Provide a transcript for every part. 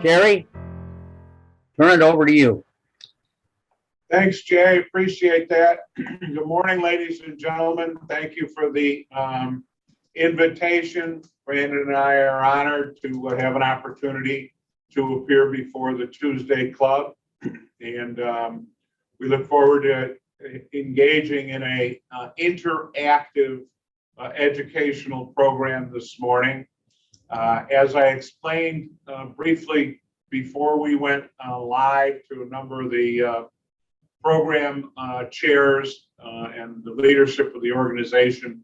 Kerry, turn it over to you. Thanks, Jay. Appreciate that. Good morning, ladies and gentlemen. Thank you for the invitation. Brandon and I are honored to have an opportunity to appear before the Tuesday Club. And we look forward to engaging in a interactive educational program this morning. As I explained briefly before we went live to a number of the program chairs and the leadership of the organization,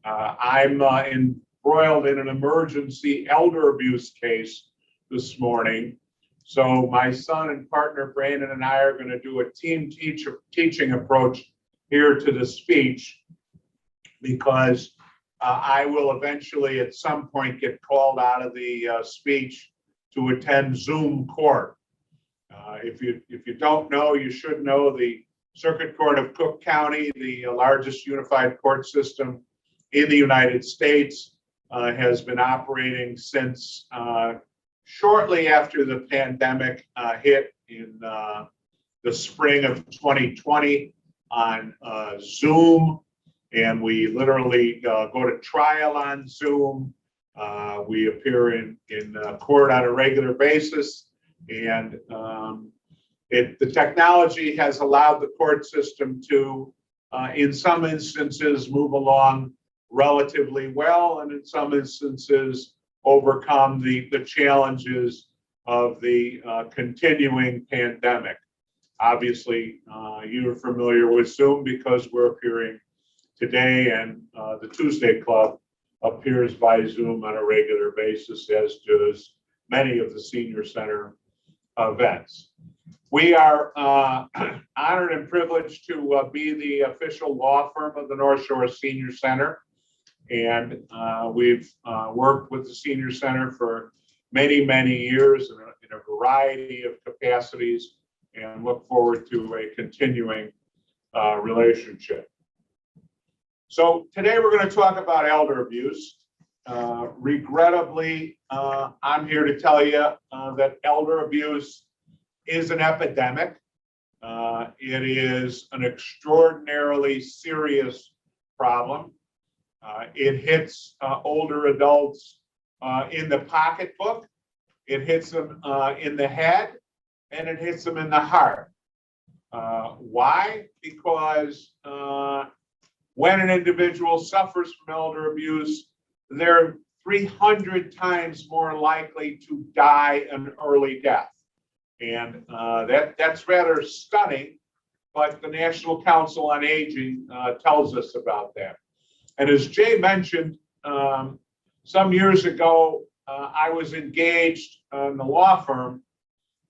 I'm embroiled in an emergency elder abuse case this morning. So my son and partner Brandon and I are going to do a team teaching approach here to the speech, because I will eventually at some point get called out of the speech to attend Zoom court. If you don't know, you should know the Circuit Court of Cook County, the largest unified court system in the United States, has been operating since shortly after the pandemic hit in the spring of 2020 on Zoom. And we literally go to trial on Zoom. We appear in court on a regular basis. And the technology has allowed the court system to, in some instances, move along relatively well, and in some instances, overcome the challenges of the continuing pandemic. Obviously, you're familiar with Zoom because we're appearing today, and the Tuesday Club appears by Zoom on a regular basis, as does many of the Senior Center events. We are honored and privileged to be the official law firm of the North Shore Senior Center. And we've worked with the Senior Center for many, many years in a variety of capacities, and look forward to a continuing relationship. So today we're going to talk about elder abuse. Regrettably, I'm here to tell you that elder abuse is an epidemic. It is an extraordinarily serious problem. It hits older adults in the pocketbook, it hits them in the head, and it hits them in the heart. Why? Because when an individual suffers from elder abuse, they're 300 times more likely to die an early death. And that's rather stunning, but the National Council on Aging tells us about that. And as Jay mentioned, some years ago, I was engaged in the law firm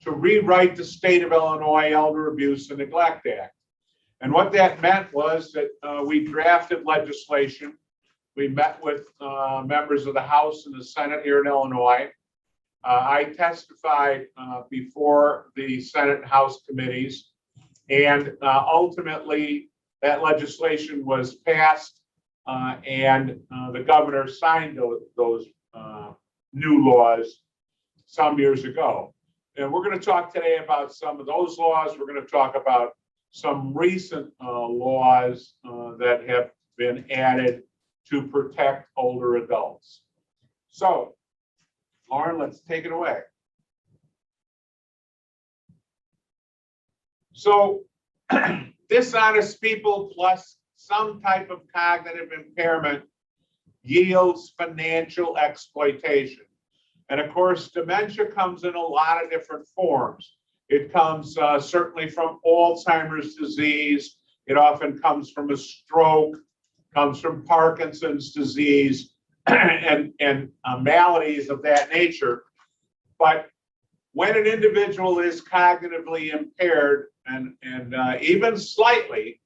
to rewrite the state of Illinois Elder Abuse and Neglect Act. And what that meant was that we drafted legislation. We met with members of the House and the Senate here in Illinois. I testified before the Senate and House committees, and ultimately that legislation was passed, and the governor signed those new laws some years ago. And we're going to talk today about some of those laws. We're going to talk about some recent laws that have been added to protect older adults. So, Lauren, let's take it away. So, dishonest people plus some type of cognitive impairment yields financial exploitation. And of course, dementia comes in a lot of different forms. It comes certainly from Alzheimer's disease. It often comes from a stroke, comes from Parkinson's disease, and maladies of that nature. But when an individual is cognitively impaired and even slightly,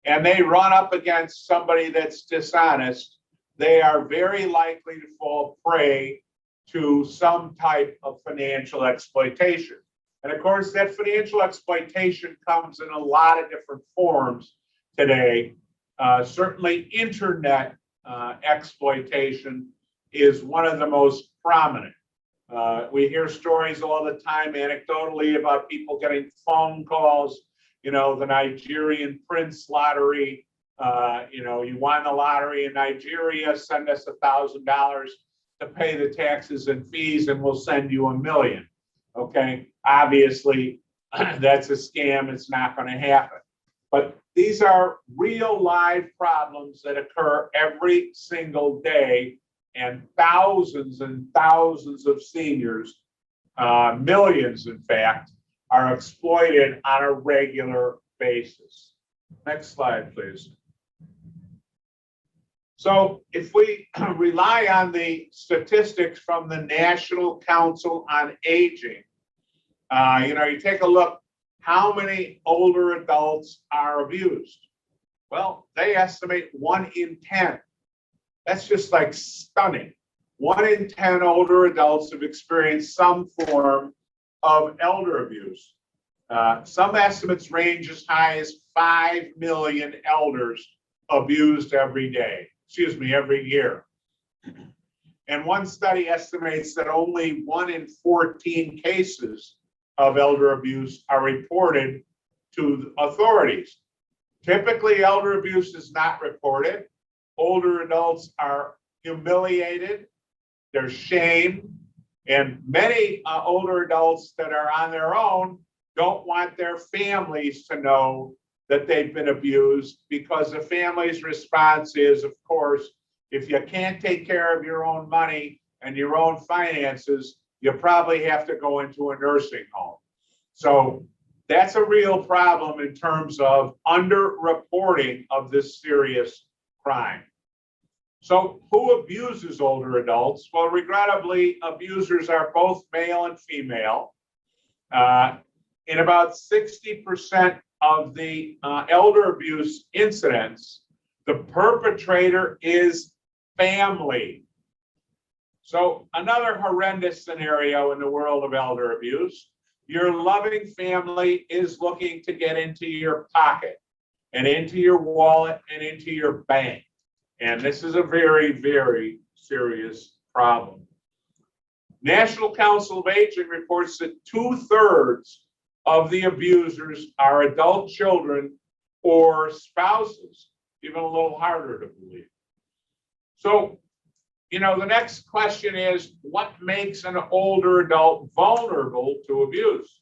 and they run up against somebody that's dishonest, they are very likely to fall prey to some type of financial exploitation. And of course, that financial exploitation comes in a lot of different forms today. Certainly internet exploitation is one of the most prominent. We hear stories all the time anecdotally about people getting phone calls, the Nigerian Prince lottery. You won the lottery in Nigeria, send us $1,000 to pay the taxes and fees and we'll send you $1 million. Okay, obviously that's a scam. It's not going to happen. But these are real live problems that occur every single day, and thousands of seniors, millions in fact, are exploited on a regular basis. Next slide, please. So if we rely on the statistics from the National Council on Aging, you take a look, how many older adults are abused? Well, they estimate 1 in 10. That's just like stunning. 1 in 10 older adults have experienced some form of elder abuse. Some estimates range as high as 5 million elders abused every year. And one study estimates that only 1 in 14 cases of elder abuse are reported to authorities. Typically, elder abuse is not reported. Older adults are humiliated, they're shamed, and many older adults that are on their own don't want their families to know that they've been abused, because the family's response is, of course, if you can't take care of your own money and your own finances, you probably have to go into a nursing home. So that's a real problem in terms of underreporting of this serious crime. So who abuses older adults? Well, regrettably, abusers are both male and female. In about 60% of the elder abuse incidents, the perpetrator is family. So another horrendous scenario in the world of elder abuse, your loving family is looking to get into your pocket and into your wallet and into your bank. And this is a very, very serious problem. National Council of Aging reports that 2/3 of the abusers are adult children or spouses, even a little harder to believe. So, the next question is, what makes an older adult vulnerable to abuse?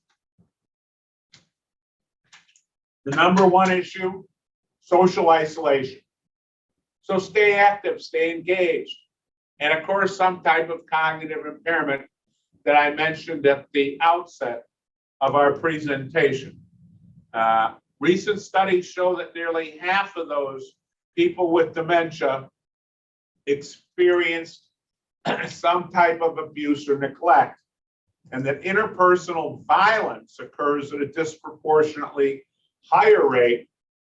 The number one issue, social isolation. So stay active, stay engaged. And of course, some type of cognitive impairment that I mentioned at the outset of our presentation. Recent studies show that nearly half of those people with dementia experienced some type of abuse or neglect, and that interpersonal violence occurs at a disproportionately higher rate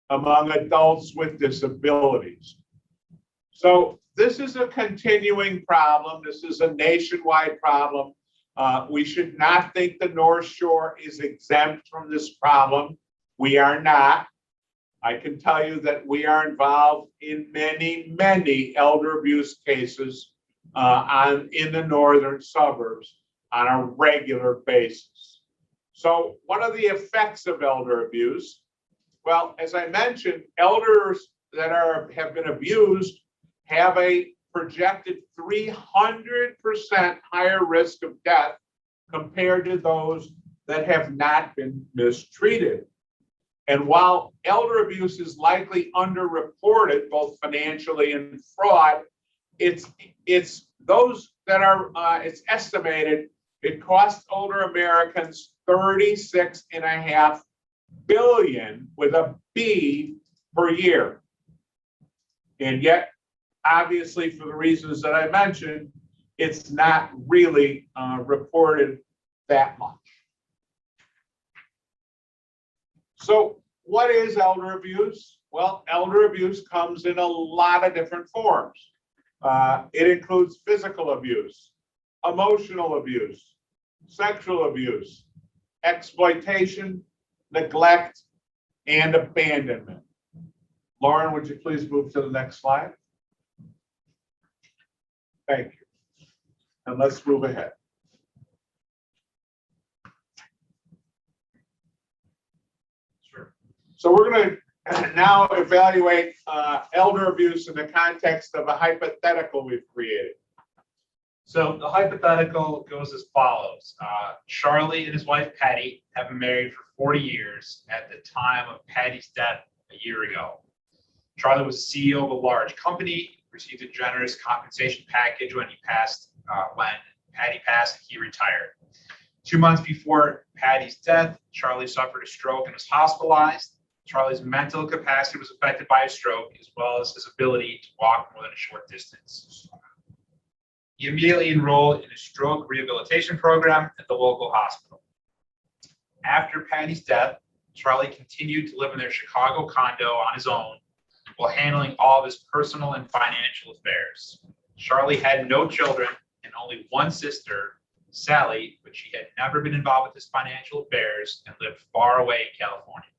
among adults with disabilities. So this is a continuing problem. This is a nationwide problem. We should not think the North Shore is exempt from this problem. We are not. I can tell you that we are involved in many, many elder abuse cases in the northern suburbs on a regular basis. So what are the effects of elder abuse? Well, as I mentioned, elders that have been abused have a projected 300% higher risk of death compared to those that have not been mistreated. And while elder abuse is likely underreported, both financially and fraud, it's those that are, it's estimated it costs older Americans $36.5 billion with a B per year. And yet, obviously, for the reasons that I mentioned, it's not really reported that much. So what is elder abuse? Well, elder abuse comes in a lot of different forms. It includes physical abuse, emotional abuse, sexual abuse, exploitation, neglect, and abandonment. Lauren, would you please move to the next slide? Thank you. And let's move ahead. So we're going to now evaluate elder abuse in the context of a hypothetical we've created. So the hypothetical goes as follows. Charlie and his wife Patty have been married for 40 years at the time of Patty's death a year ago. Charlie was CEO of a large company, received a generous compensation package when Patty passed and he retired. 2 months before Patty's death, Charlie suffered a stroke and was hospitalized. Charlie's mental capacity was affected by a stroke, as well as his ability to walk more than a short distance. He immediately enrolled in a stroke rehabilitation program at the local hospital. After Patty's death, Charlie continued to live in their Chicago condo on his own while handling all of his personal and financial affairs. Charlie had no children and only one sister, Sally, but she had never been involved with his financial affairs and lived far away in California.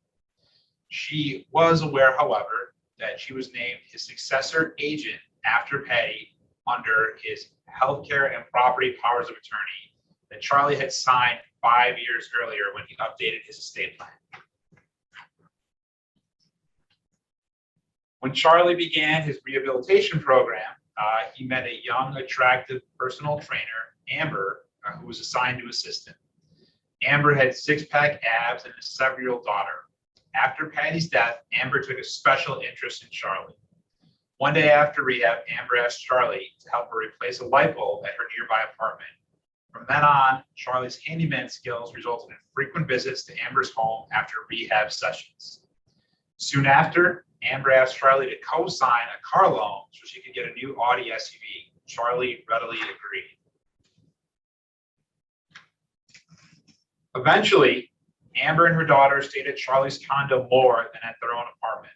She was aware, however, that she was named his successor agent after Patty under his healthcare and property powers of attorney that Charlie had signed 5 years earlier when he updated his estate plan. When Charlie began his rehabilitation program, he met a young, attractive personal trainer, Amber, who was assigned to assist him. Amber had six-pack abs and a 7-year-old daughter. After Patty's death, Amber took a special interest in Charlie. One day after rehab, Amber asked Charlie to help her replace a light bulb at her nearby apartment. From then on, Charlie's handyman skills resulted in frequent visits to Amber's home after rehab sessions. Soon after, Amber asked Charlie to co-sign a car loan so she could get a new Audi SUV. Charlie readily agreed. Eventually, Amber and her daughter stayed at Charlie's condo more than at their own apartment.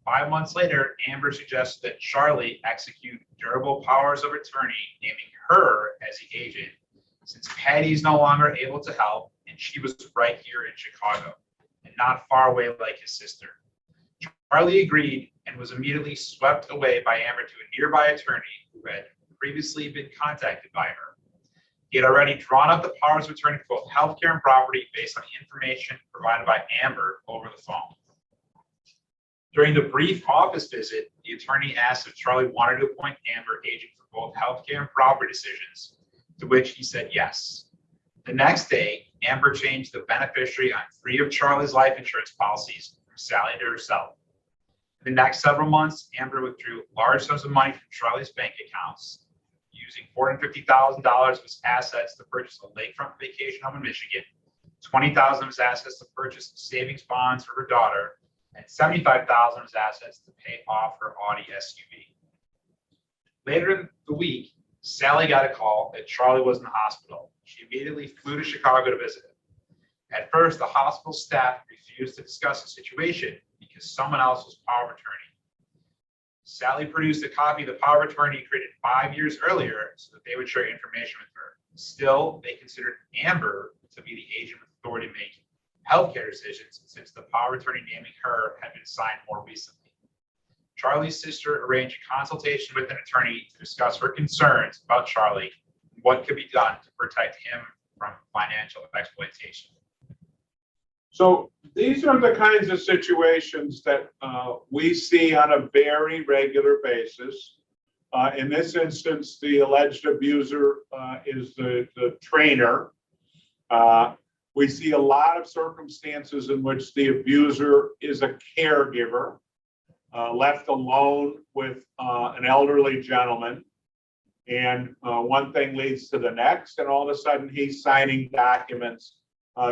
5 months later, Amber suggested that Charlie execute durable powers of attorney, naming her as the agent, since Patty's no longer able to help, and she was right here in Chicago, and not far away like his sister. Charlie agreed and was immediately swept away by Amber to a nearby attorney who had previously been contacted by her. He had already drawn up the powers of attorney for both healthcare and property based on the information provided by Amber over the phone. During the brief office visit, the attorney asked if Charlie wanted to appoint Amber agent for both healthcare and property decisions, to which he said yes. The next day, Amber changed the beneficiary on 3 of Charlie's life insurance policies from Sally to herself. In the next several months, Amber withdrew large sums of money from Charlie's bank accounts, using $450,000 of his assets to purchase a lakefront vacation home in Michigan, $20,000 of his assets to purchase savings bonds for her daughter, and $75,000 of his assets to pay off her Audi SUV. Later in the week, Sally got a call that Charlie was in the hospital. She immediately flew to Chicago to visit him. At first, the hospital staff refused to discuss the situation because someone else was power of attorney. Sally produced a copy of the power of attorney created 5 years earlier so that they would share information with her. Still, they considered Amber to be the agent with authority to make healthcare decisions since the power of attorney naming her had been signed more recently. Charlie's sister arranged a consultation with an attorney to discuss her concerns about Charlie and what could be done to protect him from financial exploitation. So these are the kinds of situations that we see on a very regular basis. In this instance, the alleged abuser is the trainer. We see a lot of circumstances in which the abuser is a caregiver, left alone with an elderly gentleman. And one thing leads to the next, and all of a sudden he's signing documents,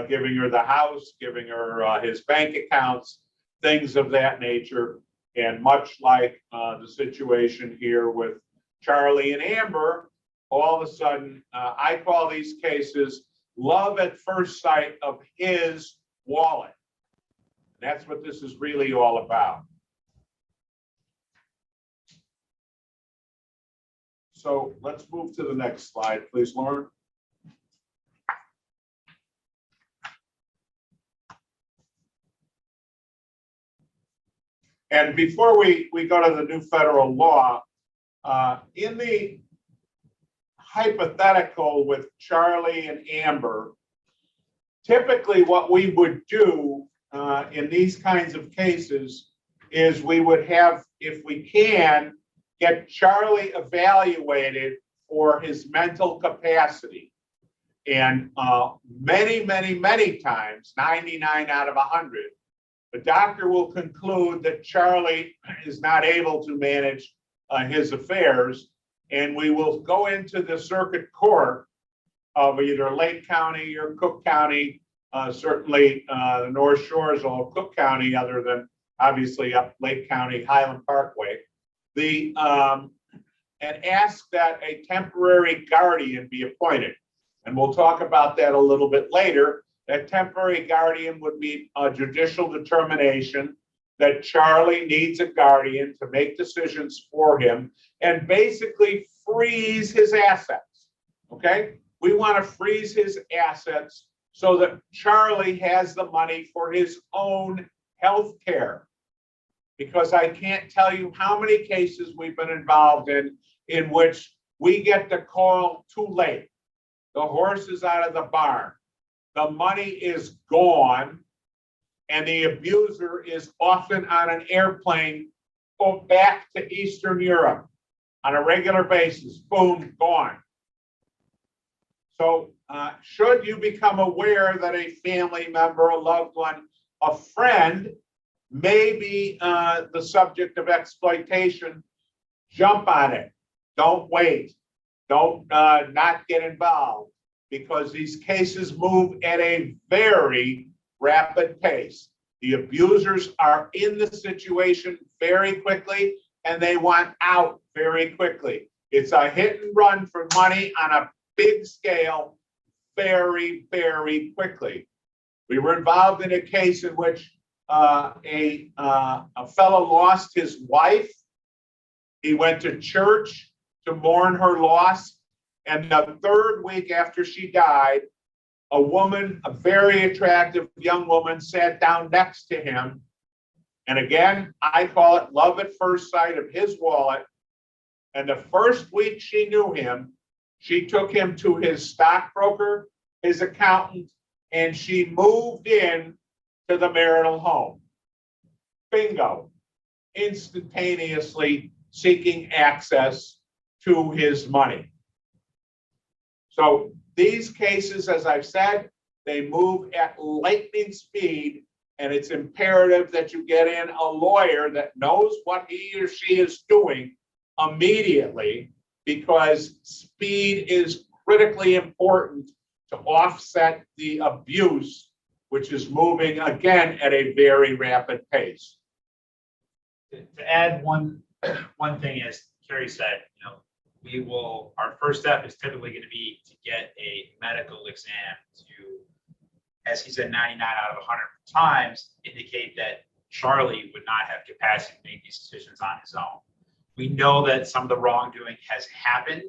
giving her the house, giving her his bank accounts, things of that nature. And much like the situation here with Charlie and Amber, all of a sudden, I call these cases love at first sight of his wallet. That's what this is really all about. So let's move to the next slide, please, Lauren. And before we go to the new federal law, in the hypothetical with Charlie and Amber, typically what we would do in these kinds of cases is we would have, if we can, get Charlie evaluated for his mental capacity. And many times, 99 out of 100, the doctor will conclude that Charlie is not able to manage his affairs, and we will go into the circuit court of either Lake County or Cook County, certainly the North Shores of Cook County, other than obviously up Lake County, Highland Parkway, and ask that a temporary guardian be appointed. And we'll talk about that a little bit later. That temporary guardian would be a judicial determination that Charlie needs a guardian to make decisions for him and basically freeze his assets. Okay? We want to freeze his assets so that Charlie has the money for his own health care. Because I can't tell you how many cases we've been involved in which we get the call too late. The horse is out of the barn. The money is gone, and the abuser is often on an airplane back to Eastern Europe on a regular basis. Boom, gone. So should you become aware that a family member, a loved one, a friend may be the subject of exploitation, jump on it. Don't wait. Don't not get involved, because these cases move at a very rapid pace. The abusers are in the situation very quickly, and they want out very quickly. It's a hit and run for money on a big scale very quickly. We were involved in a case in which a fellow lost his wife. He went to church to mourn her loss. And the third week after she died, a woman, a very attractive young woman, sat down next to him. And again, I call it love at first sight of his wallet. And the first week she knew him, she took him to his stockbroker, his accountant, and she moved in to the marital home. Bingo. Instantaneously seeking access to his money. So these cases, as I've said, they move at lightning speed, and it's imperative that you get in a lawyer that knows what he or she is doing immediately, because speed is critically important to offset the abuse, which is moving again at a very rapid pace. To add one thing, as Kerry said, our first step is typically going to be to get a medical exam to, as he said, 99 out of 100 times indicate that Charlie would not have capacity to make these decisions on his own. We know that some of the wrongdoing has happened,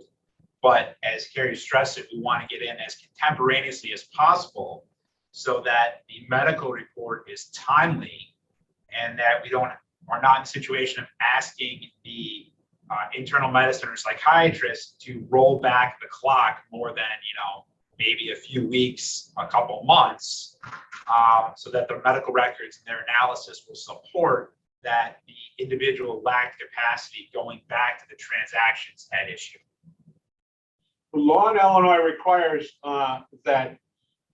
but as Kerry stressed it, we want to get in as contemporaneously as possible so that the medical report is timely and that we're not in a situation of asking the internal medicine or psychiatrist to roll back the clock more than maybe a few weeks, a couple months, so that the medical records and their analysis will support that the individual lacked capacity going back to the transactions at issue. The law in Illinois requires that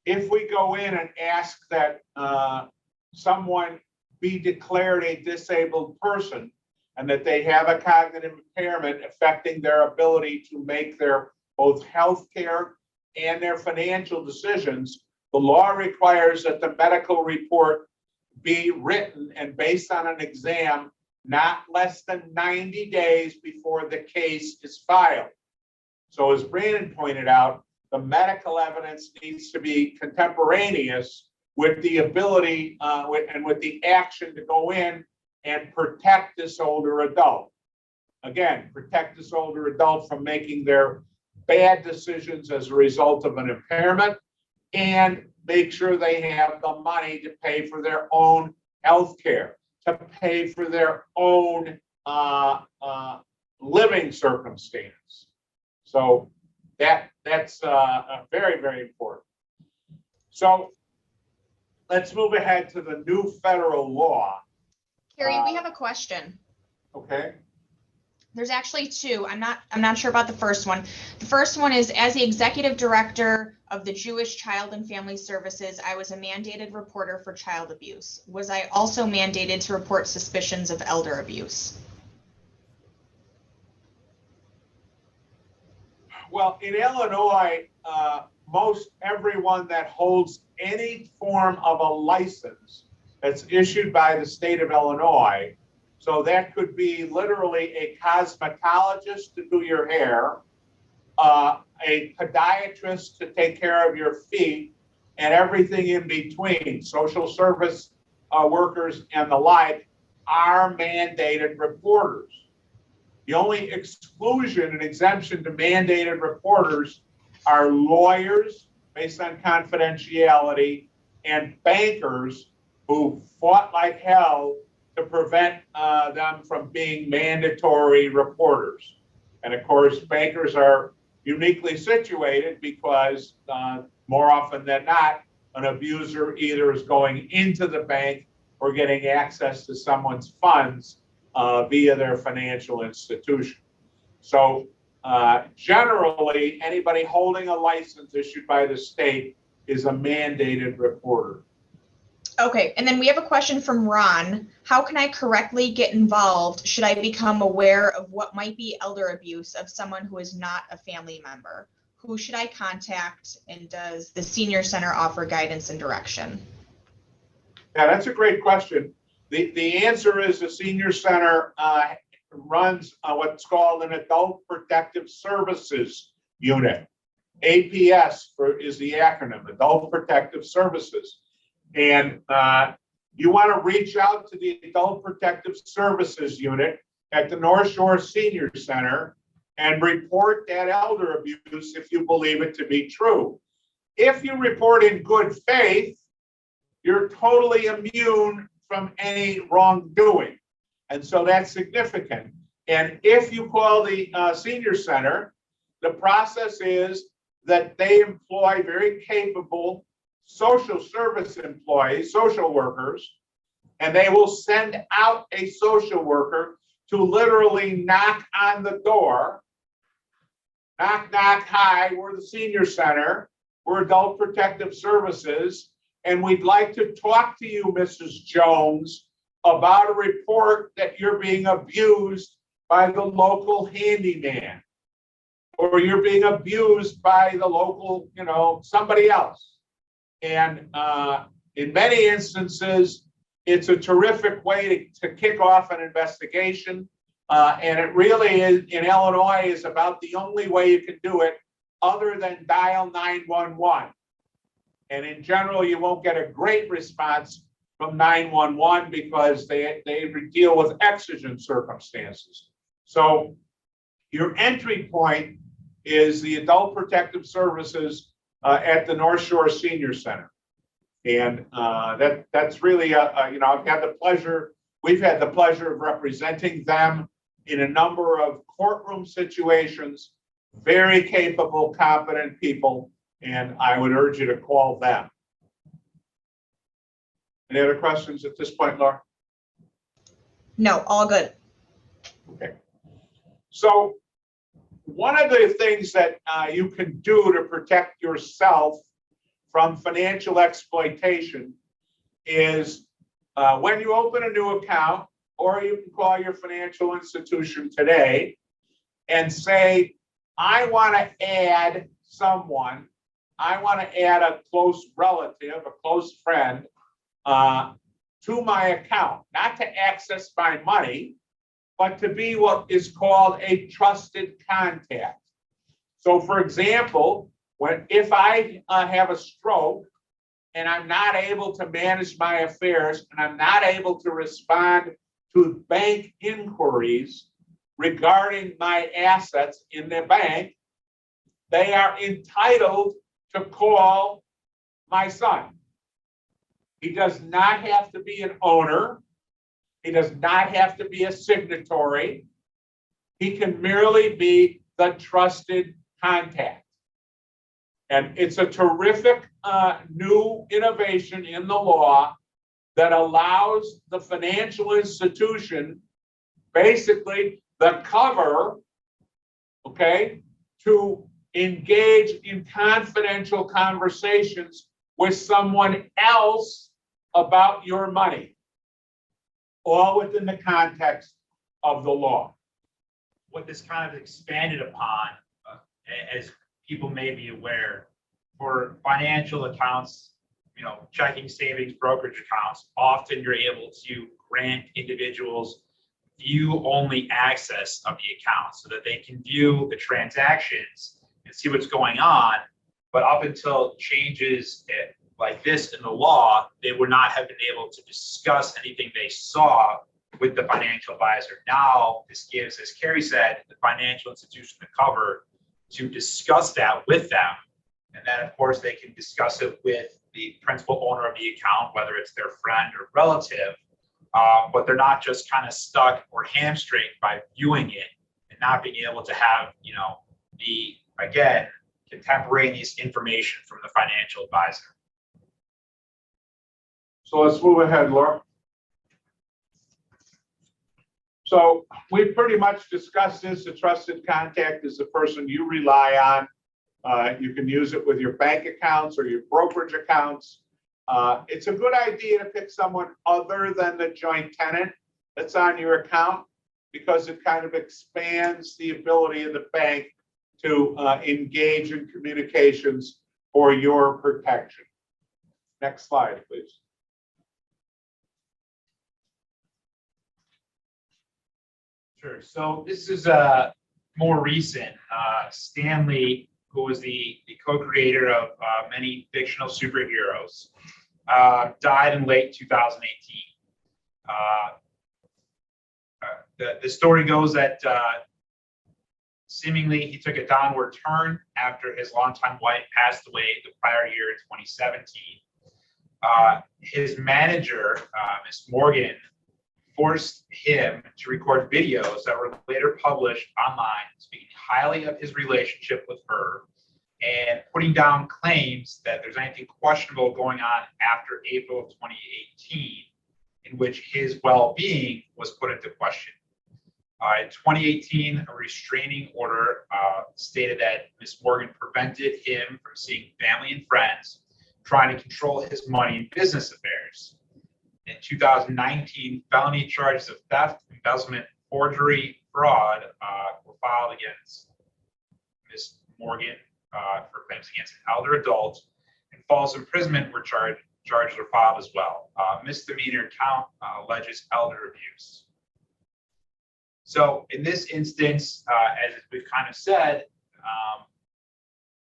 if we go in and ask that someone be declared a disabled person and that they have a cognitive impairment affecting their ability to make their both health care and their financial decisions, the law requires that the medical report be written and based on an exam not less than 90 days before the case is filed. So as Brandon pointed out, the medical evidence needs to be contemporaneous with the ability and with the action to go in and protect this older adult. Again, protect this older adult from making their bad decisions as a result of an impairment, and make sure they have the money to pay for their own health care, to pay for their own living circumstance. So that's very important. So let's move ahead to the new federal law. Kerry, we have a question. Okay. There's actually two. I'm not sure about the first one. The first one is, as the executive director of the Jewish Child and Family Services, I was a mandated reporter for child abuse. Was I also mandated to report suspicions of elder abuse? Well, in Illinois, most everyone that holds any form of a license that's issued by the state of Illinois, so that could be literally a cosmetologist to do your hair, a podiatrist to take care of your feet, and everything in between, social service workers and the like, are mandated reporters. The only exclusion and exemption to mandated reporters are lawyers based on confidentiality and bankers who fought like hell to prevent them from being mandatory reporters. And of course, bankers are uniquely situated because more often than not, an abuser either is going into the bank or getting access to someone's funds via their financial institution. So generally, anybody holding a license issued by the state is a mandated reporter. Okay, and then we have a question from Ron. How can I correctly get involved should I become aware of what might be elder abuse of someone who is not a family member? Who should I contact, and does the senior center offer guidance and direction? Yeah, that's a great question. The answer is the senior center runs what's called an adult protective services unit. APS is the acronym, Adult Protective Services. And you want to reach out to the Adult Protective Services unit at the North Shore Senior Center and report that elder abuse if you believe it to be true. If you report in good faith, you're totally immune from any wrongdoing. And so that's significant. And if you call the senior center, the process is that they employ very capable social service employees, social workers, and they will send out a social worker to literally knock on the door. Knock, knock, hi, we're the senior center, we're Adult Protective Services, and we'd like to talk to you, Mrs. Jones, about a report that you're being abused by the local handyman, or you're being abused by the local, somebody else. And in many instances, it's a terrific way to kick off an investigation. And it really is, in Illinois, is about the only way you can do it other than dial 911. And in general, you won't get a great response from 911 because they deal with exigent circumstances. So your entry point is the Adult Protective Services at the North Shore Senior Center. And that's really, I've had the pleasure, we've had the pleasure of representing them in a number of courtroom situations, very capable, competent people, and I would urge you to call them. Any other questions at this point, Laura? No, all good. Okay. So one of the things that you can do to protect yourself from financial exploitation is when you open a new account, or you can call your financial institution today and say, I want to add someone, I want to add a close relative, a close friend to my account, not to access my money, but to be what is called a trusted contact. So for example, if I have a stroke and I'm not able to manage my affairs and I'm not able to respond to bank inquiries regarding my assets in the bank, they are entitled to call my son. He does not have to be an owner. He does not have to be a signatory. He can merely be the trusted contact. And it's a terrific new innovation in the law that allows the financial institution, basically the cover, okay, to engage in confidential conversations with someone else about your money, all within the context of the law. What this kind of expanded upon, as people may be aware, for financial accounts, checking, savings, brokerage accounts, often you're able to grant individuals view-only access of the account so that they can view the transactions and see what's going on. But up until changes like this in the law, they would not have been able to discuss anything they saw with the financial advisor. Now, this gives, as Kerry said, the financial institution the cover to discuss that with them. And then, of course, they can discuss it with the principal owner of the account, whether it's their friend or relative. But they're not just kind of stuck or hamstringed by viewing it and not being able to have, the, again, contemporaneous information from the financial advisor. So let's move ahead, Laura. So we pretty much discussed this. A trusted contact is the person you rely on. You can use it with your bank accounts or your brokerage accounts. It's a good idea to pick someone other than the joint tenant that's on your account, because it kind of expands the ability of the bank to engage in communications for your protection. Next slide, please. Sure. So this is more recent. Stanley, who was the co-creator of many fictional superheroes, died in late 2018. The story goes that seemingly he took a downward turn after his longtime wife passed away the prior year in 2017. His manager, Miss Morgan, forced him to record videos that were later published online, speaking highly of his relationship with her and putting down claims that there's anything questionable going on after April of 2018, in which his well-being was put into question. In 2018, a restraining order stated that Ms. Morgan prevented him from seeing family and friends, trying to control his money and business affairs. In 2019, felony charges of theft, embezzlement, forgery, fraud were filed against Ms. Morgan for claims against an elder adult, and false imprisonment charges were filed as well. Misdemeanor count alleges elder abuse. So in this instance, as we've kind of said,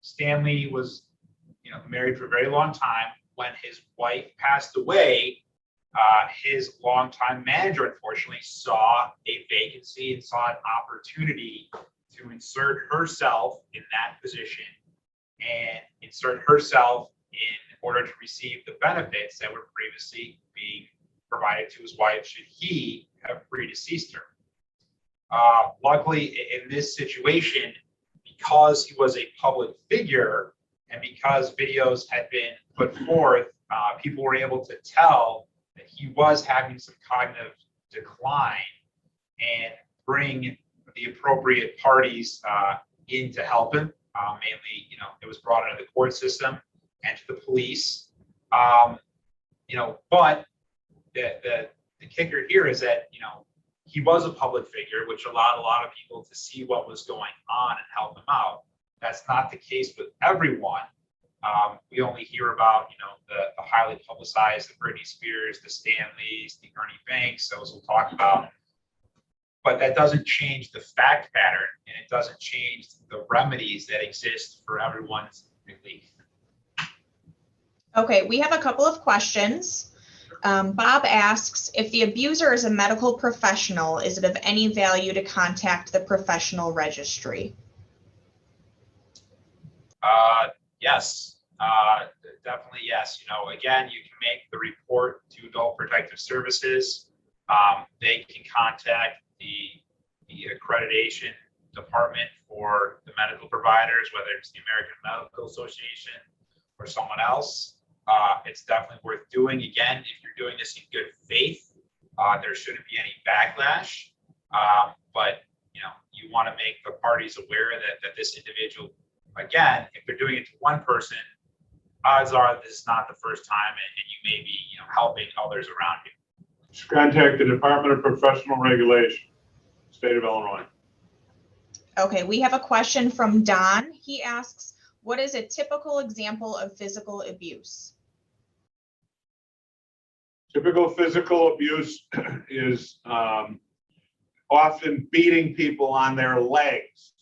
Stanley was, married for a very long time. When his wife passed away, his longtime manager, unfortunately, saw a vacancy and saw an opportunity to insert herself in that position and insert herself in order to receive the benefits that were previously being provided to his wife should he have predeceased her. Luckily, in this situation, because he was a public figure and because videos had been put forth, people were able to tell that he was having some cognitive decline and bring the appropriate parties in to help him. Mainly, it was brought into the court system and to the police. But the kicker here is that, he was a public figure, which allowed a lot of people to see what was going on and help him out. That's not the case with everyone. We only hear about, the highly publicized, the Britney Spears, the Stanleys, the Ernie Banks, those we'll talk about. But that doesn't change the fact pattern, and it doesn't change the remedies that exist for everyone's relief. Okay, we have a couple of questions. Bob asks, if the abuser is a medical professional, is it of any value to contact the professional registry? Yes, definitely yes. Again, you can make the report to Adult Protective Services. They can contact the accreditation department for or the medical providers, whether it's the American Medical Association or someone else, it's definitely worth doing. Again, if you're doing this in good faith, there shouldn't be any backlash. But you want to make the parties aware that this individual, again, if they're doing it to one person, odds are this is not the first time, and you may be helping others around you. Just contact the Department of Professional Regulation, State of Illinois. Okay, we have a question from Don. He asks, what is a typical example of physical abuse? Typical physical abuse is often beating people on their legs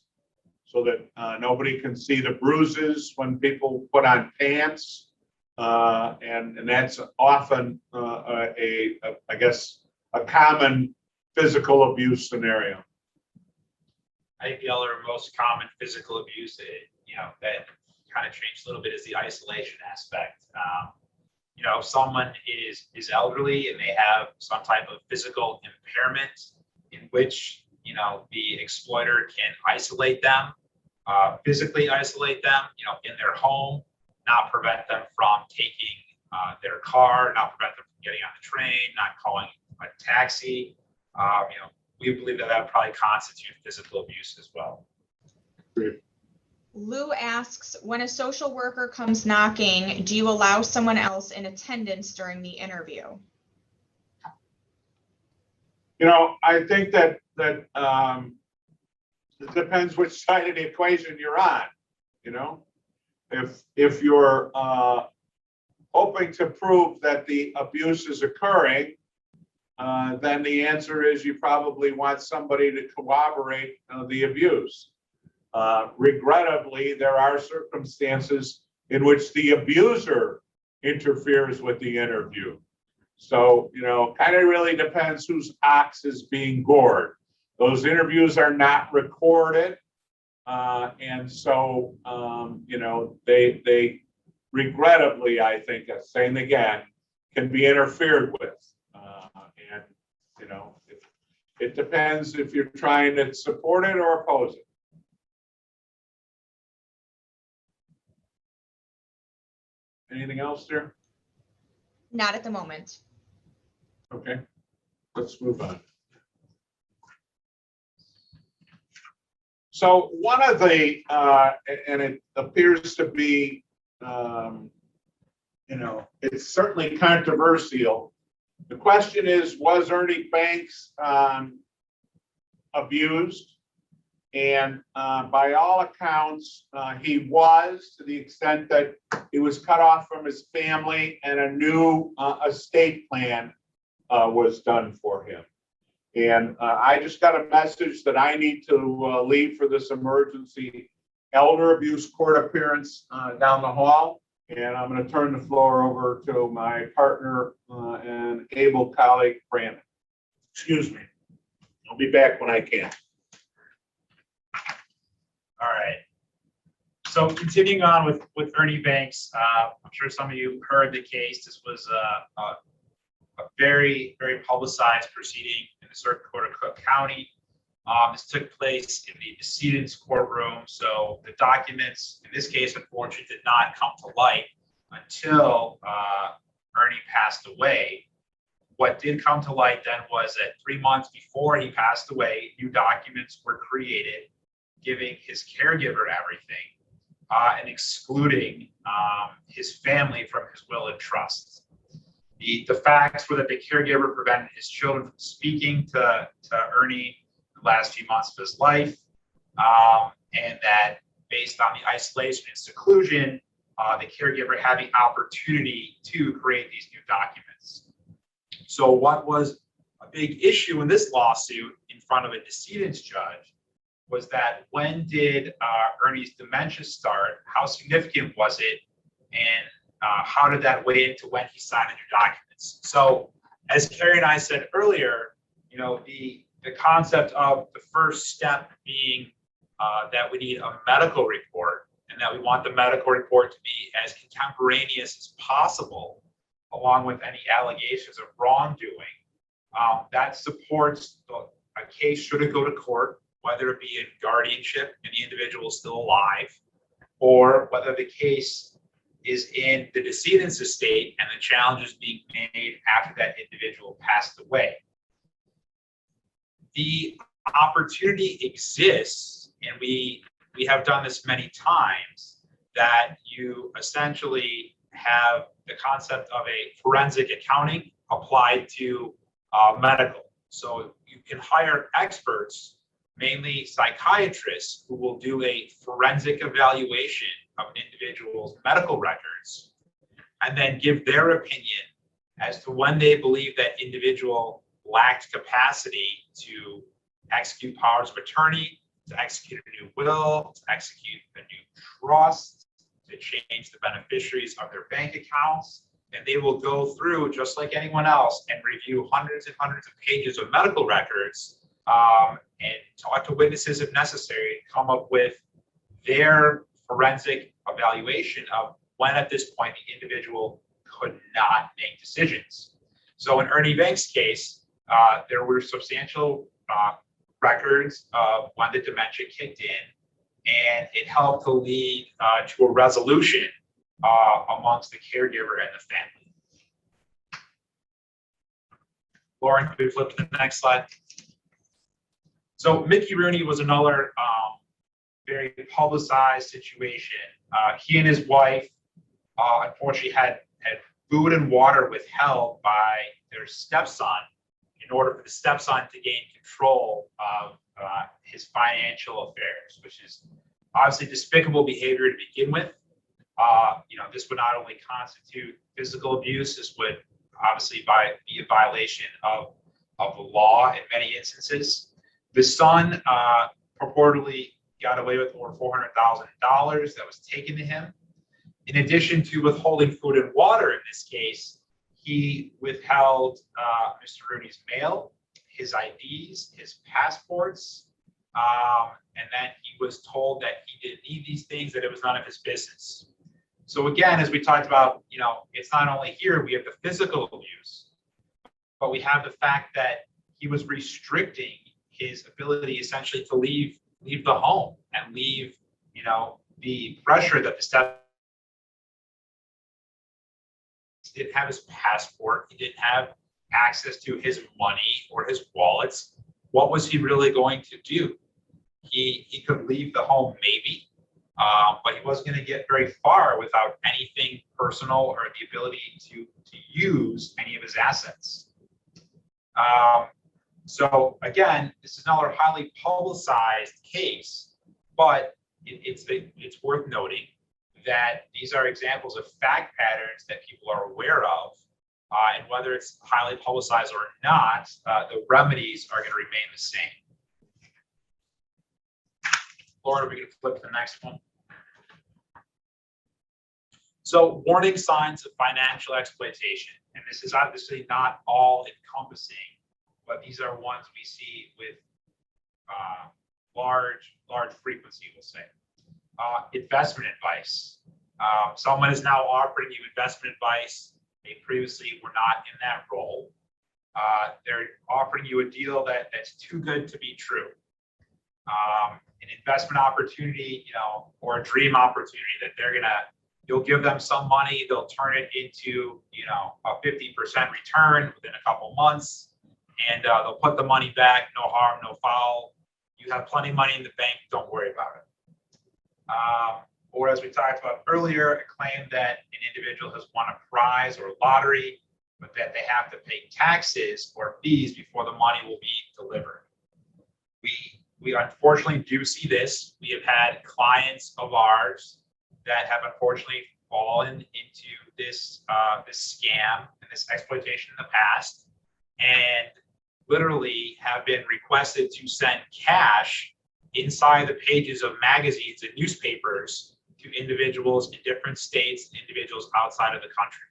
so that nobody can see the bruises when people put on pants. And that's often I guess, a common physical abuse scenario. I think the other most common physical abuse, that kind of changed a little bit is the isolation aspect. If someone is elderly and they have some type of physical impairment in which, the exploiter can isolate them, physically isolate them, in their home, not prevent them from taking their car, not prevent them from getting on the train, not calling a taxi. We believe that would probably constitute physical abuse as well. Great. Lou asks, when a social worker comes knocking, do you allow someone else in attendance during the interview? I think that it depends which side of the equation you're on. If you're hoping to prove that the abuse is occurring, then the answer is you probably want somebody to corroborate the abuse. Regrettably, there are circumstances in which the abuser interferes with the interview. So, kind of really depends whose ox is being gored. Those interviews are not recorded. And so, they regrettably, I think, saying again, can be interfered with. It depends if you're trying to support it or oppose it. Anything else there? Not at the moment. Okay, let's move on. So one of the, and it appears to be, it's certainly controversial. The question is, was Ernie Banks abused? And by all accounts, he was, to the extent that he was cut off from his family and a new estate plan was done for him. And I just got a message that I need to leave for this emergency elder abuse court appearance down the hall. And I'm going to turn the floor over to my partner and able colleague, Brandon. Excuse me. I'll be back when I can. All right. So continuing on with Ernie Banks, I'm sure some of you heard the case. This was a very, very publicized proceeding in the Circuit Court of Cook County. This took place in the decedent's courtroom. So the documents, in this case, unfortunately, did not come to light until Ernie passed away. What did come to light then was that 3 months before he passed away, new documents were created, giving his caregiver everything and excluding his family from his will and trust. The facts were that the caregiver prevented his children from speaking to Ernie the last few months of his life, and that based on the isolation and seclusion, the caregiver had the opportunity to create these new documents. So what was a big issue in this lawsuit in front of a decedent's judge was that when did Ernie's dementia start? How significant was it? And how did that weigh into when he signed the new documents? So as Kerry and I said earlier, the concept of the first step being that we need a medical report and that we want the medical report to be as contemporaneous as possible, along with any allegations of wrongdoing. That supports a case should it go to court, whether it be in guardianship and the individual is still alive, or whether the case is in the decedent's estate and the challenge is being made after that individual passed away. The opportunity exists, and we have done this many times, that you essentially have the concept of a forensic accounting applied to medical. So you can hire experts, mainly psychiatrists, who will do a forensic evaluation of an individual's medical records and then give their opinion as to when they believe that individual lacked capacity to execute powers of attorney, to execute a new will, to execute a new trust, to change the beneficiaries of their bank accounts. And they will go through, just like anyone else, and review hundreds and hundreds of pages of medical records and talk to witnesses if necessary, come up with their forensic evaluation of when at this point the individual could not make decisions. So in Ernie Banks' case, there were substantial records of when the dementia kicked in, and it helped to lead to a resolution amongst the caregiver and the family. Lauren, could we flip to the next slide? So Mickey Rooney was another very publicized situation. He and his wife unfortunately had food and water withheld by their stepson in order for the stepson to gain control of his financial affairs, which is obviously despicable behavior to begin with. This would not only constitute physical abuse, this would obviously be a violation of the law in many instances. The son purportedly got away with over $400,000 that was taken to him. In addition to withholding food and water in this case, he withheld Mr. Rooney's mail, his IDs, his passports, and then he was told that he didn't need these things, that it was none of his business. So again, as we talked about, it's not only here, we have the physical abuse, but we have the fact that he was restricting his ability essentially to leave the home and leave, the pressure that the step didn't have his passport, he didn't have access to his money or his wallets. What was he really going to do? He could leave the home maybe, but he wasn't going to get very far without anything personal or the ability to use any of his assets. So again, this is another highly publicized case, but it's worth noting that these are examples of fact patterns that people are aware of, and whether it's highly publicized or not, the remedies are going to remain the same. Laura, we can flip to the next one. So warning signs of financial exploitation, and this is obviously not all encompassing, but these are ones we see with large frequency, we'll say. Investment advice. Someone is now offering you investment advice. They previously were not in that role. They're offering you a deal that's too good to be true. An investment opportunity, or a dream opportunity that you'll give them some money, they'll turn it into, a 50% return within a couple months, and they'll put the money back, no harm, no foul. You have plenty of money in the bank, don't worry about it. Or as we talked about earlier, a claim that an individual has won a prize or a lottery, but that they have to pay taxes or fees before the money will be delivered. We unfortunately do see this. We have had clients of ours that have unfortunately fallen into this scam and this exploitation in the past, and literally have been requested to send cash inside the pages of magazines and newspapers to individuals in different states, individuals outside of the country.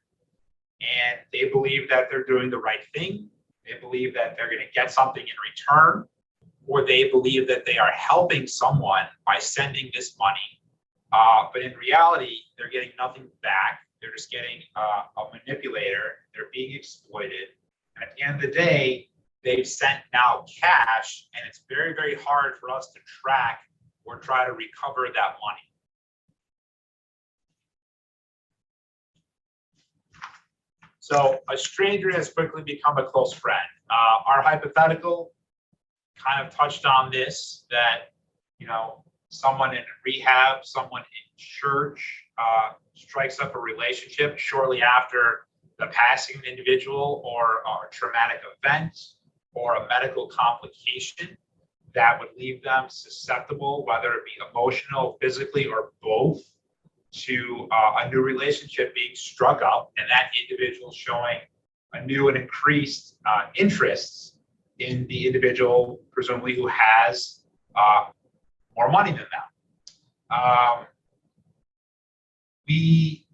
And they believe that they're doing the right thing. They believe that they're going to get something in return, or they believe that they are helping someone by sending this money. But in reality, they're getting nothing back. They're just getting a manipulator. They're being exploited. And at the end of the day, they've sent now cash, and it's very, very hard for us to track or try to recover that money. So a stranger has quickly become a close friend. Our hypothetical kind of touched on this, that, you know, someone in rehab, someone in church strikes up a relationship shortly after the passing of an individual, or a traumatic event, or a medical complication that would leave them susceptible, whether it be emotional, physically, or both, to a new relationship being struck up, and that individual showing a new and increased interests in the individual, presumably who has more money than them. We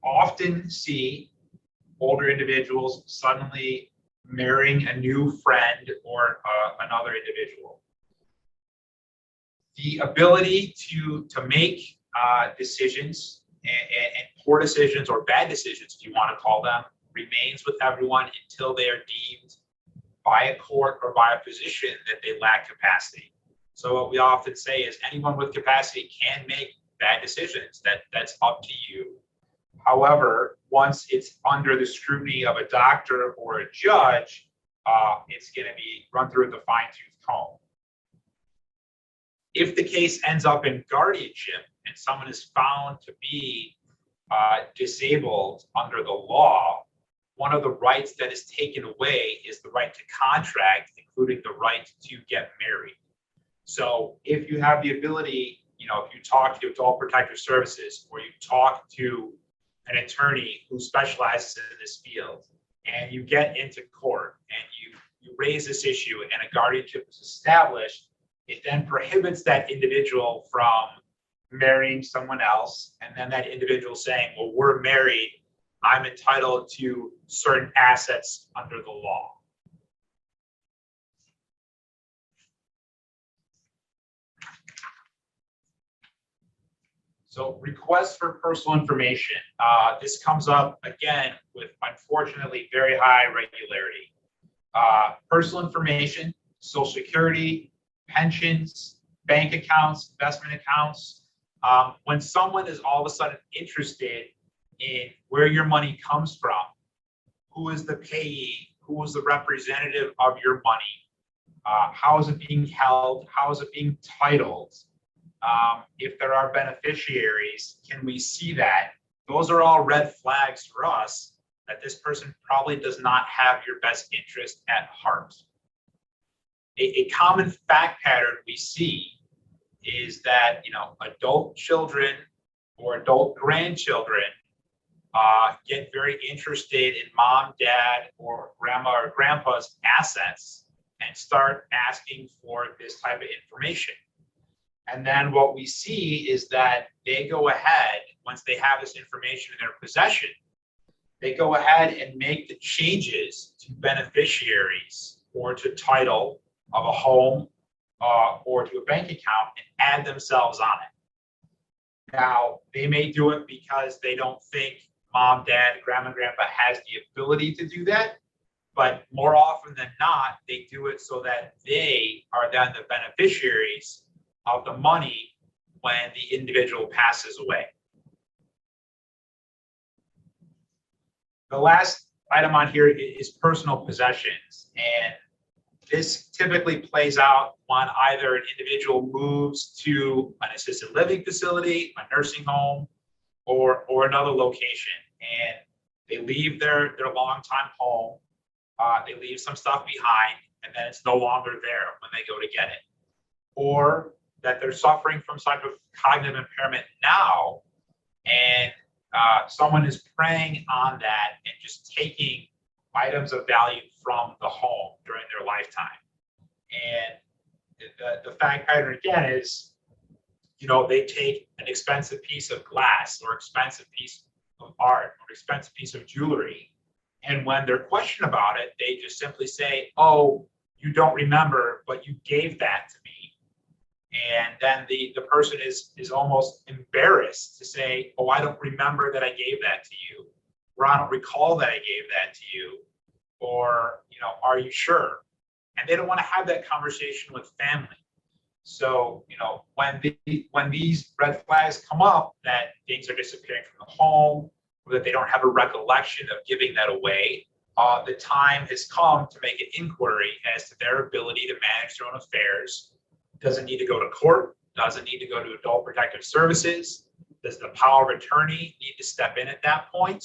often see older individuals suddenly marrying a new friend or another individual. The ability to make decisions and poor decisions, or bad decisions, if you want to call them, remains with everyone until they are deemed by a court or by a physician that they lack capacity. So what we often say is anyone with capacity can make bad decisions. That's up to you. However, once it's under the scrutiny of a doctor or a judge, it's going to be run through with a fine-tooth comb. If the case ends up in guardianship and someone is found to be disabled under the law, one of the rights that is taken away is the right to contract, including the right to get married. So if you have the ability, you know, if you talk to Adult Protective Services, or you talk to an attorney who specializes in this field, and you get into court and you raise this issue and a guardianship is established, it then prohibits that individual from marrying someone else, and then that individual saying, well, we're married, I'm entitled to certain assets under the law. So requests for personal information. This comes up again with, unfortunately, very high regularity. Personal information, Social Security, pensions, bank accounts, investment accounts. When someone is all of a sudden interested in where your money comes from, who is the payee, who is the representative of your money, how is it being held, how is it being titled, if there are beneficiaries, can we see that? Those are all red flags for us that this person probably does not have your best interest at heart. A common fact pattern we see is that, you know, adult children or adult grandchildren get very interested in mom, dad, or grandma or grandpa's assets and start asking for this type of information. And then what we see is that they go ahead, once they have this information in their possession, they go ahead and make the changes to beneficiaries or to title of a home or to a bank account and add themselves on it. Now, they may do it because they don't think mom, dad, grandma, grandpa has the ability to do that. But more often than not, they do it so that they are then the beneficiaries of the money when the individual passes away. The last item on here is personal possessions. And this typically plays out when either an individual moves to an assisted living facility, a nursing home, or another location. And they leave their longtime home, they leave some stuff behind, and then it's no longer there when they go to get it. Or that they're suffering from some type of cognitive impairment now, and someone is preying on that and just taking items of value from the home during their lifetime. And the fact pattern again is, you know, they take an expensive piece of glass or expensive piece of art or expensive piece of jewelry, and when they're questioned about it, they just simply say, oh, you don't remember, but you gave that to me. And then the person is almost embarrassed to say, oh, I don't remember that I gave that to you, or I don't recall that I gave that to you, or, you know, are you sure? and they don't want to have that conversation with family. So, when these red flags come up, that things are disappearing from the home, or that they don't have a recollection of giving that away, the time has come to make an inquiry as to their ability to manage their own affairs. Doesn't need to go to court, doesn't need to go to Adult Protective Services. Does the power of attorney need to step in at that point?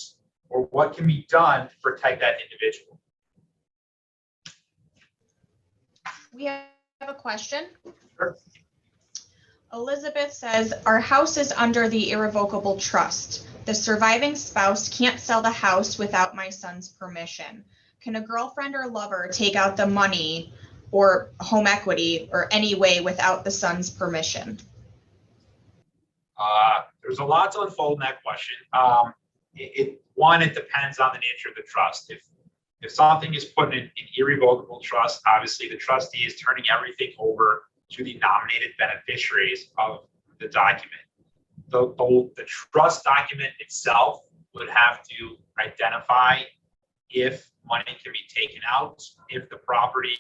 Or what can be done to protect that individual? We have a question. Sure. Elizabeth says, our house is under the irrevocable trust. The surviving spouse can't sell the house without my son's permission. Can a girlfriend or lover take out the money or home equity or any way without the son's permission? There's a lot to unfold in that question. It depends on the nature of the trust. If something is put in an irrevocable trust, obviously the trustee is turning everything over to the nominated beneficiaries of the document. The trust document itself would have to identify if money can be taken out, if the property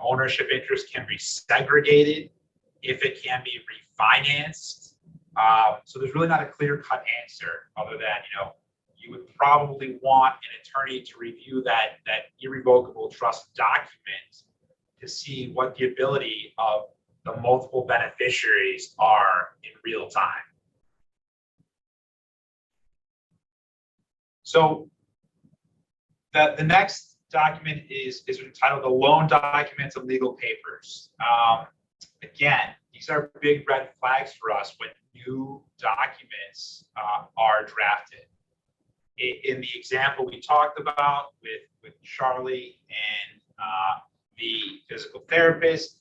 ownership interest can be segregated, if it can be refinanced. So there's really not a clear-cut answer other than, you would probably want an attorney to review that irrevocable trust document to see what the ability of the multiple beneficiaries are in real time. So the next document is entitled the loan documents and legal papers. Again, these are big red flags for us when new documents are drafted. In the example we talked about with Charlie and the physical therapist,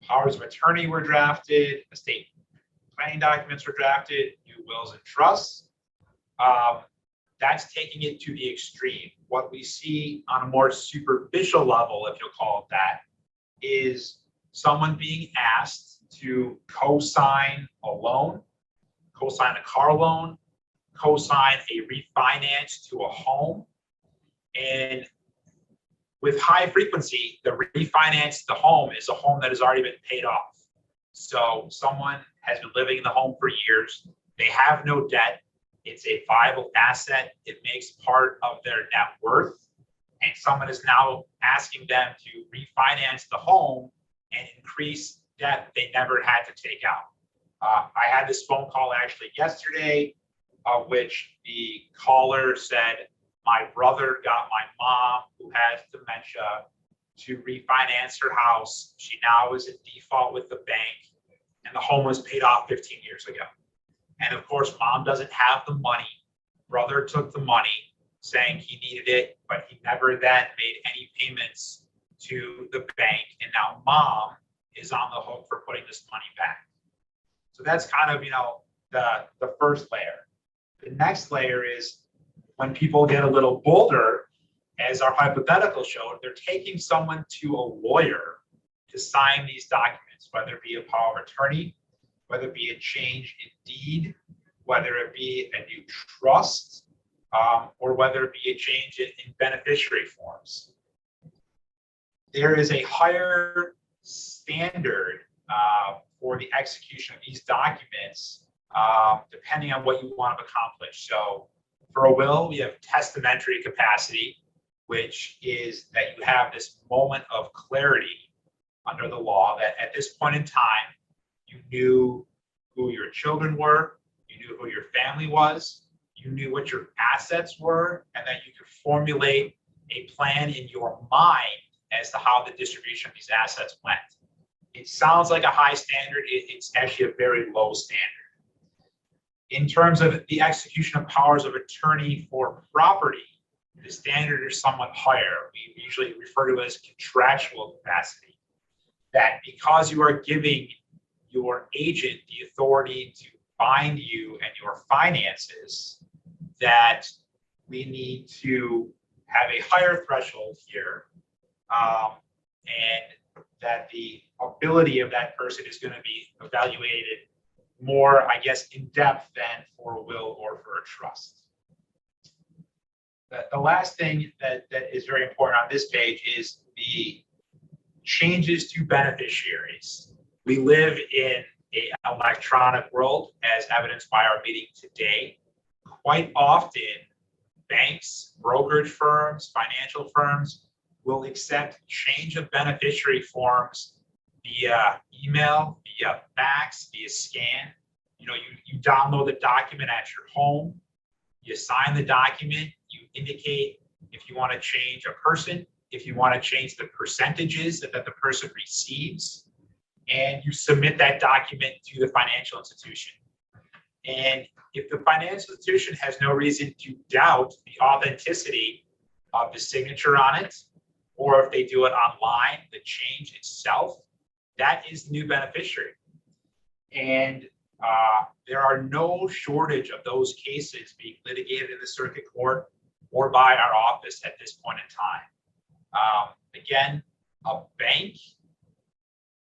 powers of attorney were drafted, estate planning documents were drafted, new wills and trusts. That's taking it to the extreme. What we see on a more superficial level, if you'll call it that, is someone being asked to co-sign a loan, co-sign a car loan, co-sign a refinance to a home. And with high frequency, the refinance to the home is a home that has already been paid off. So someone has been living in the home for years. They have no debt. It's a viable asset. It makes part of their net worth. And someone is now asking them to refinance the home and increase debt they never had to take out. I had this phone call actually yesterday, which the caller said, my brother got my mom, who has dementia, to refinance her house. She now is in default with the bank, and the home was paid off 15 years ago. And of course, mom doesn't have the money. Brother took the money, saying he needed it, but he never then made any payments to the bank. And now mom is on the hook for putting this money back. So that's kind of, the first layer. The next layer is when people get a little bolder, as our hypothetical showed, they're taking someone to a lawyer to sign these documents, whether it be a power of attorney, whether it be a change in deed, whether it be a new trust, or whether it be a change in beneficiary forms. There is a higher standard for the execution of these documents, depending on what you want to accomplish. So for a will, we have testamentary capacity, which is that you have this moment of clarity under the law that at this point in time, you knew who your children were, you knew who your family was, you knew what your assets were, and that you could formulate a plan in your mind as to how the distribution of these assets went. It sounds like a high standard. It's actually a very low standard. In terms of the execution of powers of attorney for property, the standard is somewhat higher. We usually refer to it as contractual capacity. That because you are giving your agent the authority to bind you and your finances, that we need to have a higher threshold here, and that the ability of that person is going to be evaluated more, I guess, in depth than for a will or for a trust. The last thing that is very important on this page is the changes to beneficiaries. We live in an electronic world, as evidenced by our meeting today. Quite often, banks, brokerage firms, financial firms will accept change of beneficiary forms via email, via fax, via scan. You download the document at your home, you sign the document, you indicate if you want to change a person, if you want to change the percentages that the person receives, and you submit that document to the financial institution. And if the financial institution has no reason to doubt the authenticity of the signature on it, or if they do it online, the change itself, that is the new beneficiary. And there are no shortage of those cases being litigated in the circuit court or by our office at this point in time. Again, a bank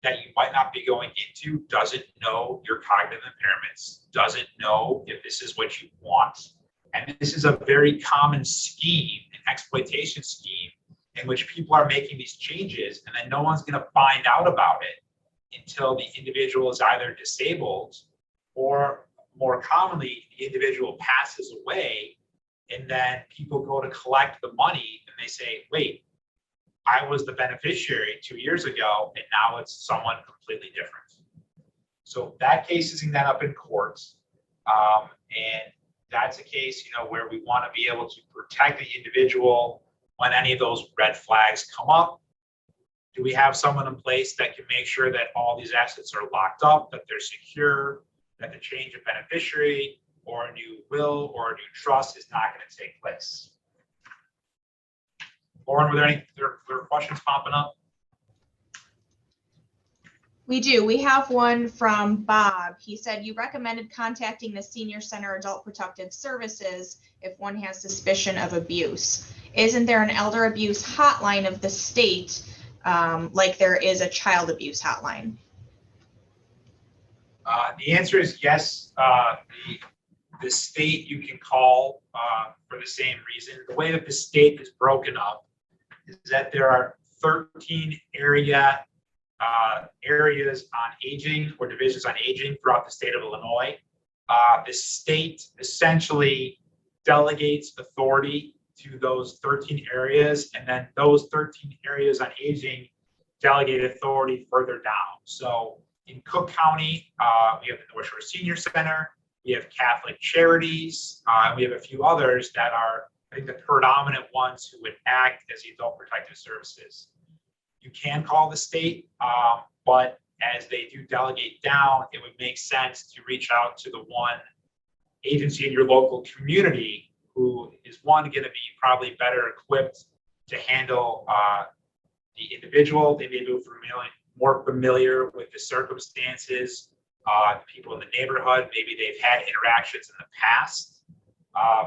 that you might not be going into doesn't know your cognitive impairments, doesn't know if this is what you want. And this is a very common scheme, an exploitation scheme, in which people are making these changes and then no one's going to find out about it until the individual is either disabled or, more commonly, the individual passes away, and then people go to collect the money and they say, wait, I was the beneficiary 2 years ago and now it's someone completely different. So that case is going to end up in courts, and that's a case where we want to be able to protect the individual when any of those red flags come up. Do we have someone in place that can make sure that all these assets are locked up, that they're secure, that the change of beneficiary or a new will or a new trust is not going to take place? Lauren, were there any questions popping up? We do. We have one from Bob. He said, you recommended contacting the Senior Center Adult Protective Services if one has suspicion of abuse. Isn't there an elder abuse hotline of the state, like there is a child abuse hotline? The answer is yes. The state you can call for the same reason. The way that the state is broken up is that there are 13 areas on aging or divisions on aging throughout the state of Illinois. The state essentially delegates authority to those 13 areas, and then those 13 areas on aging delegate authority further down. So in Cook County, we have the North Shore Senior Center, we have Catholic Charities, and we have a few others that are, I think, the predominant ones who would act as the adult protective services. You can call the state, but as they do delegate down, it would make sense to reach out to the one agency in your local community who is going to be probably better equipped to handle the individual. They may be more familiar with the circumstances, the people in the neighborhood. Maybe they've had interactions in the past.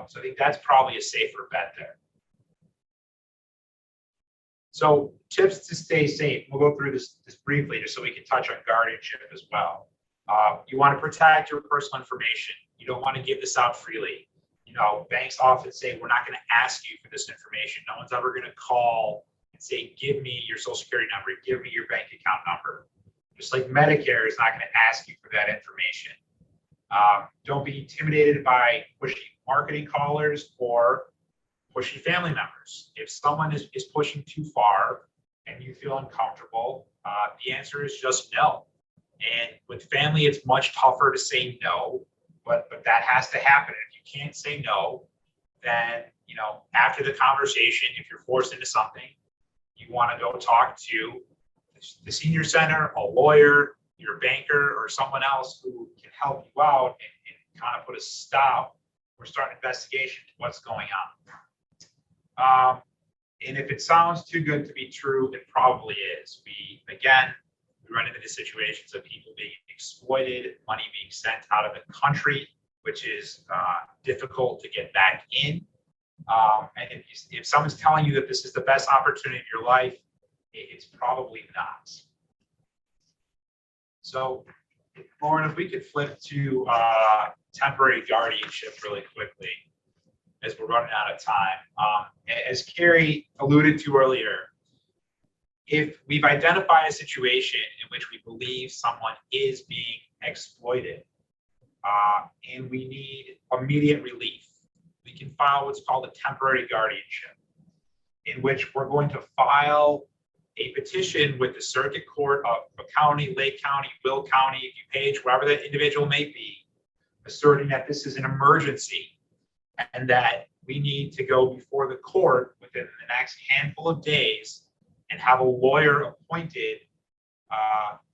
So I think that's probably a safer bet there. So tips to stay safe. We'll go through this briefly just so we can touch on guardianship as well. You want to protect your personal information. You don't want to give this out freely. Banks often say, we're not going to ask you for this information. No one's ever going to call and say, give me your social security number, give me your bank account number. Just like Medicare is not going to ask you for that information. Don't be intimidated by pushy marketing callers or pushy family members. If someone is pushing too far and you feel uncomfortable, the answer is just no. And with family, it's much tougher to say no, but that has to happen. If you can't say no, then after the conversation, if you're forced into something, you want to go talk to the senior center, a lawyer, your banker, or someone else who can help you out and kind of put a stop or start an investigation to what's going on. And if it sounds too good to be true, it probably is. We run into the situations of people being exploited, money being sent out of the country, which is difficult to get back in. And if someone's telling you that this is the best opportunity of your life, it's probably not. So, Lauren, if we could flip to temporary guardianship really quickly, as we're running out of time. As Kerry alluded to earlier, if we've identified a situation in which we believe someone is being exploited, and we need immediate relief, we can file what's called a temporary guardianship, in which we're going to file a petition with the circuit court of a county, Lake County, Will County, DuPage, wherever that individual may be, asserting that this is an emergency and that we need to go before the court within the next handful of days and have a lawyer appointed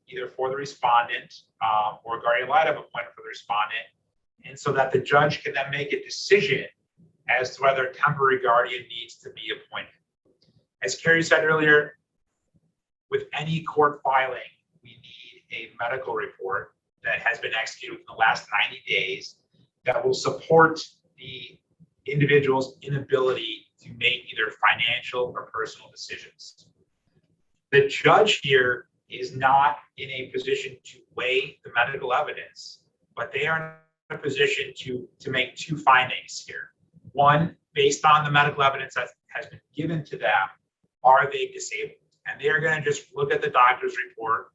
either for the respondent or a guardian ad litem appointed for the respondent, and so that the judge can then make a decision as to whether a temporary guardian needs to be appointed. As Kerry said earlier, with any court filing, we need a medical report that has been executed within the last 90 days that will support the individual's inability to make either financial or personal decisions. The judge here is not in a position to weigh the medical evidence, but they are in a position to make two findings here. One, based on the medical evidence that has been given to them, are they disabled? And they are going to just look at the doctor's report,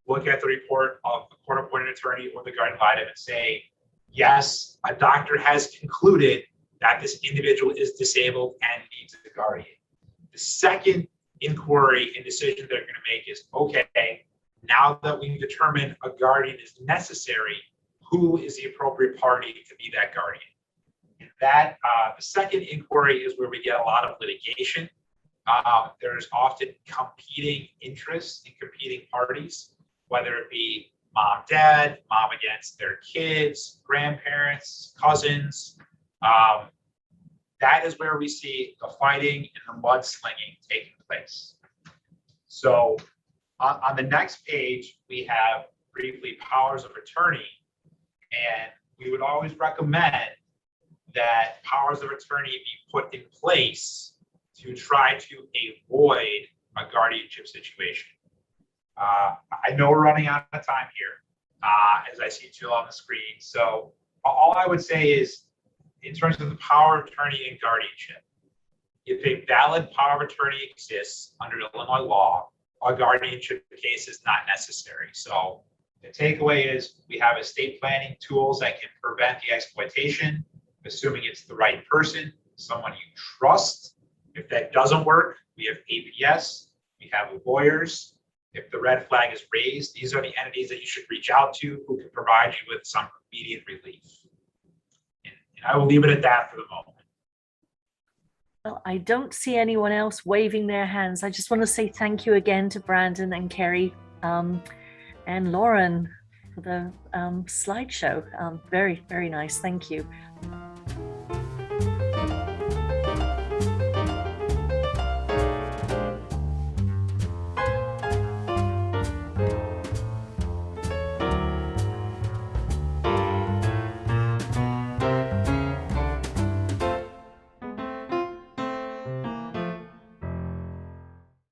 look at the report of the court-appointed attorney or the guardian ad litem and say, yes, a doctor has concluded that this individual is disabled and needs a guardian. The second inquiry and decision they're going to make is, okay, now that we've determined a guardian is necessary, who is the appropriate party to be that guardian? And that the second inquiry is where we get a lot of litigation. There's often competing interests and competing parties, whether it be mom, dad, mom against their kids, grandparents, cousins. That is where we see the fighting and the mudslinging taking place. So on the next page, we have briefly powers of attorney, and we would always recommend that powers of attorney be put in place to try to avoid a guardianship situation. I know we're running out of time here, as I see Jill on the screen. So all I would say is, in terms of the power of attorney and guardianship, if a valid power of attorney exists under Illinois law, a guardianship case is not necessary. So the takeaway is we have estate planning tools that can prevent the exploitation, assuming it's the right person, someone you trust. If that doesn't work, we have APS, we have lawyers. If the red flag is raised, these are the entities that you should reach out to who can provide you with some immediate relief. And I will leave it at that for the moment. Well, I don't see anyone else waving their hands. I just want to say thank you again to Brandon and Kerry and Lauren for the slideshow. Very, very nice. Thank you.